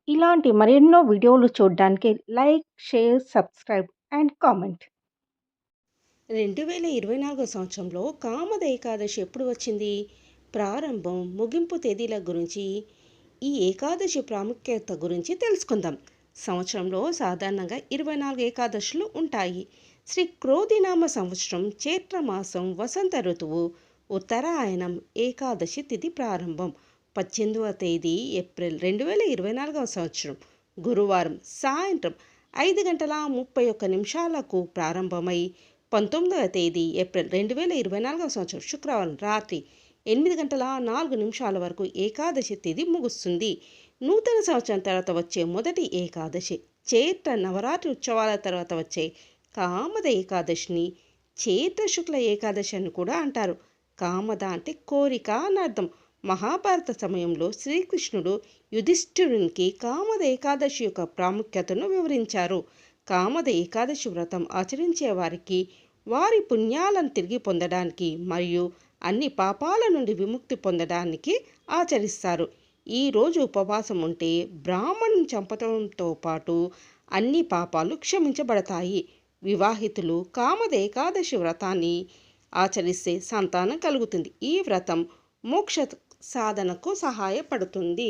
ఇలాంటి మరెన్నో వీడియోలు చూడడానికి like, share, subscribe and comment. 2024 సంవత్సరంలో కామద ఏకాదశి ఎప్పుడు వచ్చింది? ప్రారంభం, ముగింపు తేదీల గురించి, ఈ ఏకాదశి ప్రాముఖ్యత గురించి తెలుసుకుందాం. సంవత్సరంలో సాధారణంగా 24 ఏకాదశులు ఉంటాయి. శ్రీ క్రోధినామ సంవత్సరం చైత్రమాసం వసంత ఋతువు ఉత్తరాయణం ఏకాదశి తిథి ప్రారంభం 18వ తేదీ ఏప్రిల్ 2024 సంవత్సరం గురువారం సాయంత్రం 5:31 ప్రారంభమై 19వ తేదీ ఏప్రిల్ 2024 సంవత్సరం శుక్రవారం రాత్రి 8:04 వరకు ఏకాదశి తిథి ముగుస్తుంది. నూతన సంవత్సరం తర్వాత వచ్చే మొదటి ఏకాదశి, చైత్ర నవరాత్రి ఉత్సవాల తర్వాత వచ్చే కామద ఏకాదశిని చైత్ర శుక్ల ఏకాదశి అని కూడా అంటారు. కామద అంటే కోరిక అని అర్థం. మహాభారత సమయంలో శ్రీకృష్ణుడు యుధిష్ఠిరునికి కామద ఏకాదశి యొక్క ప్రాముఖ్యతను వివరించారు. కామద ఏకాదశి వ్రతం ఆచరించే వారికి వారి పుణ్యాలను తిరిగి పొందడానికి మరియు అన్ని పాపాల నుండి విముక్తి పొందడానికి ఆచరిస్తారు. ఈరోజు ఉపవాసం ఉంటే బ్రాహ్మణుని చంపడంతో పాటు అన్ని పాపాలు క్షమించబడతాయి. వివాహితులు కామద ఏకాదశి వ్రతాన్ని ఆచరిస్తే సంతానం కలుగుతుంది. ఈ వ్రతం మోక్ష సాధనకు సహాయపడుతుంది.